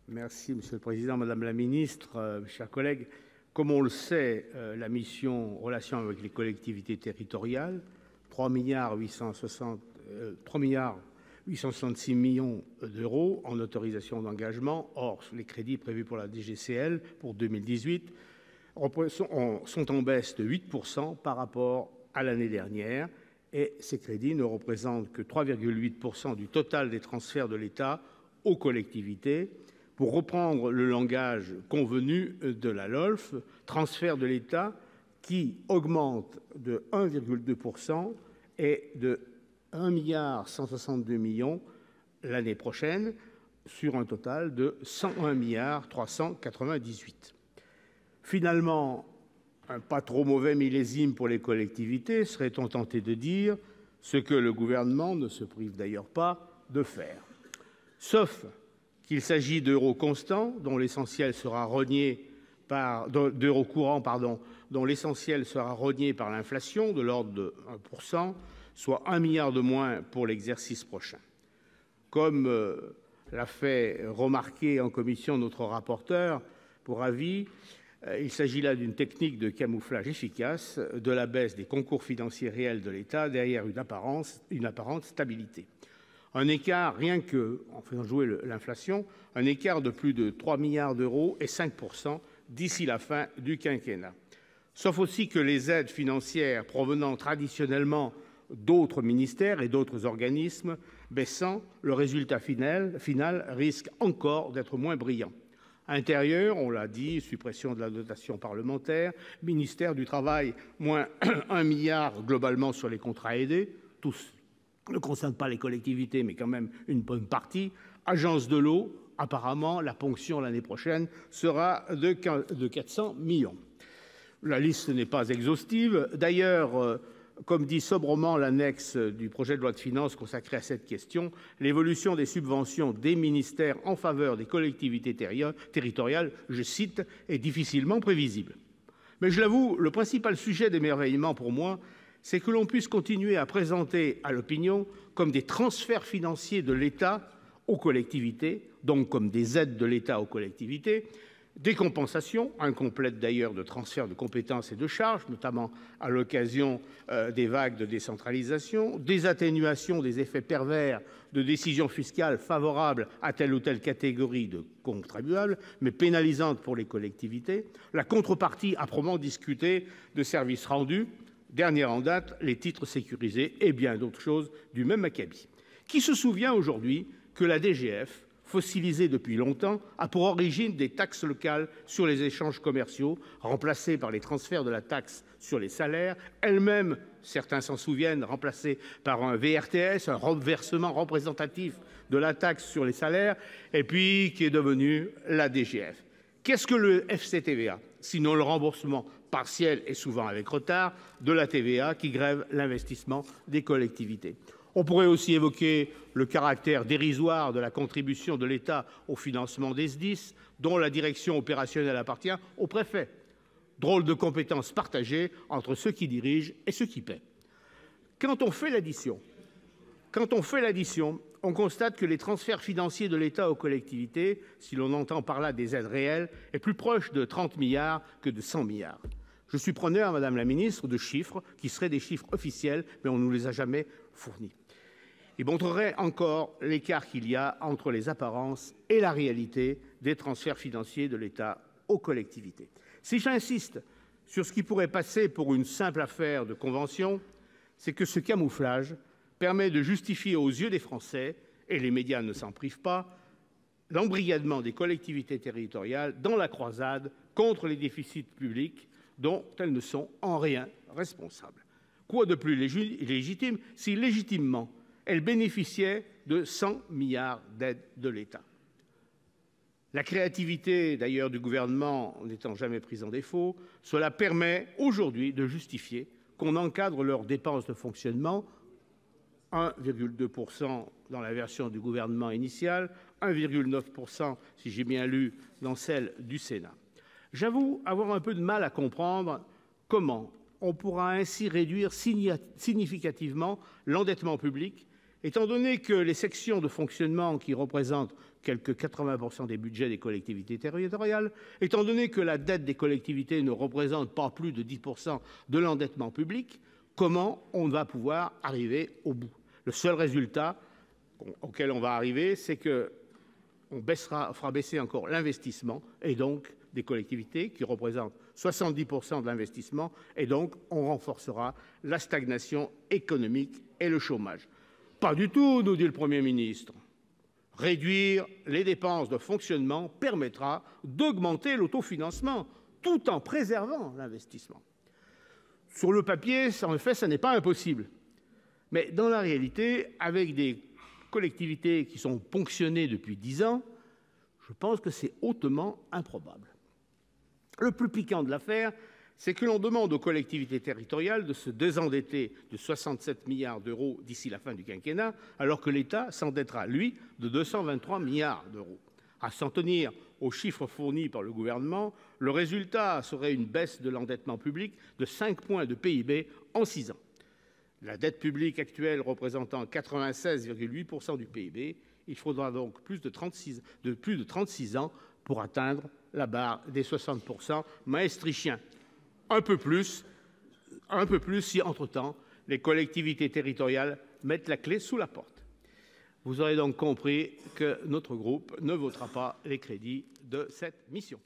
Merci, Monsieur le Président, Madame la Ministre, chers collègues. Comme on le sait, la mission Relations avec les collectivités territoriales, 3,866 milliards d'euros en autorisations d'engagement, hors les crédits prévus pour la DGCL pour 2018, sont en baisse de 8% par rapport à l'année dernière, et ces crédits ne représentent que 3,8% du total des transferts de l'État aux collectivités. Pour reprendre le langage convenu de la LOLF, transfert de l'État qui augmente de 1,2% et de 1,162 milliard l'année prochaine, sur un total de 101,398 milliards. Finalement, un pas trop mauvais millésime pour les collectivités, serait-on tenté de dire, ce que le gouvernement ne se prive d'ailleurs pas de faire. Sauf qu'il s'agit d'euros constants, dont l'essentiel sera rogné d'euros courants, dont l'essentiel sera rogné par l'inflation de l'ordre de 1%, soit 1 milliard de moins pour l'exercice prochain. Comme l'a fait remarquer en commission notre rapporteur pour avis, il s'agit là d'une technique de camouflage efficace de la baisse des concours financiers réels de l'État derrière une apparente stabilité. Un écart, rien que, en faisant jouer l'inflation, un écart de plus de 3 milliards d'euros et 5% d'ici la fin du quinquennat. Sauf aussi que les aides financières provenant traditionnellement d'autres ministères et d'autres organismes baissant, le résultat final risque encore d'être moins brillant. Intérieur, on l'a dit, suppression de la dotation parlementaire, ministère du Travail, moins 1 milliard globalement sur les contrats aidés, tous ne concerne pas les collectivités, mais quand même une bonne partie. Agence de l'eau, apparemment, la ponction l'année prochaine sera de 400 millions. La liste n'est pas exhaustive. D'ailleurs, comme dit sobrement l'annexe du projet de loi de finances consacré à cette question, l'évolution des subventions des ministères en faveur des collectivités territoriales, je cite, est difficilement prévisible. Mais je l'avoue, le principal sujet d'émerveillement pour moi, c'est que l'on puisse continuer à présenter à l'opinion comme des transferts financiers de l'État aux collectivités, donc comme des aides de l'État aux collectivités, des compensations, incomplètes d'ailleurs, de transferts de compétences et de charges, notamment à l'occasion des vagues de décentralisation, des atténuations des effets pervers de décisions fiscales favorables à telle ou telle catégorie de contribuables, mais pénalisantes pour les collectivités, la contrepartie âprement discutée de services rendus, dernière en date, les titres sécurisés et bien d'autres choses du même acabit. Qui se souvient aujourd'hui que la DGF, fossilisée depuis longtemps, a pour origine des taxes locales sur les échanges commerciaux, remplacées par les transferts de la taxe sur les salaires, elle-même, certains s'en souviennent, remplacée par un VRTS, un reversement représentatif de la taxe sur les salaires, et puis qui est devenue la DGF. Qu'est-ce que le FCTVA, sinon le remboursement partiel et souvent avec retard de la TVA qui grève l'investissement des collectivités? On pourrait aussi évoquer le caractère dérisoire de la contribution de l'État au financement des SDIS, dont la direction opérationnelle appartient au préfet. Drôle de compétences partagées entre ceux qui dirigent et ceux qui paient. Quand on fait l'addition, on constate que les transferts financiers de l'État aux collectivités, si l'on entend par là des aides réelles, est plus proche de 30 milliards que de 100 milliards. Je suis preneur, Madame la Ministre, de chiffres qui seraient des chiffres officiels, mais on ne nous les a jamais fournis. Il montrerait encore l'écart qu'il y a entre les apparences et la réalité des transferts financiers de l'État aux collectivités. Si j'insiste sur ce qui pourrait passer pour une simple affaire de convention, c'est que ce camouflage permet de justifier aux yeux des Français, et les médias ne s'en privent pas, l'embrigadement des collectivités territoriales dans la croisade contre les déficits publics dont elles ne sont en rien responsables. Quoi de plus légitime si légitimement elles bénéficiaient de 100 milliards d'aides de l'État? La créativité, d'ailleurs, du gouvernement n'étant jamais prise en défaut, cela permet aujourd'hui de justifier qu'on encadre leurs dépenses de fonctionnement, 1,2% dans la version du gouvernement initial, 1,9%, si j'ai bien lu, dans celle du Sénat. J'avoue avoir un peu de mal à comprendre comment on pourra ainsi réduire significativement l'endettement public, étant donné que les sections de fonctionnement qui représentent quelque 80% des budgets des collectivités territoriales, étant donné que la dette des collectivités ne représente pas plus de 10% de l'endettement public, comment on va pouvoir arriver au bout? Le seul résultat auquel on va arriver, c'est que on fera baisser encore l'investissement et donc des collectivités qui représentent 70% de l'investissement et donc on renforcera la stagnation économique et le chômage. Pas du tout, nous dit le Premier ministre. Réduire les dépenses de fonctionnement permettra d'augmenter l'autofinancement tout en préservant l'investissement. Sur le papier, en effet, ça n'est pas impossible. Mais dans la réalité, avec des collectivités qui sont ponctionnées depuis 10 ans, je pense que c'est hautement improbable. Le plus piquant de l'affaire, c'est que l'on demande aux collectivités territoriales de se désendetter de 67 milliards d'euros d'ici la fin du quinquennat, alors que l'État s'endettera, lui, de 223 milliards d'euros. À s'en tenir aux chiffres fournis par le gouvernement, le résultat serait une baisse de l'endettement public de 5 points de PIB en 6 ans. La dette publique actuelle représentant 96,8% du PIB, il faudra donc plus de 36 ans pour atteindre la barre des 60% maastrichtiens. Un peu plus si, entre-temps, les collectivités territoriales mettent la clé sous la porte. Vous aurez donc compris que notre groupe ne votera pas les crédits de cette mission.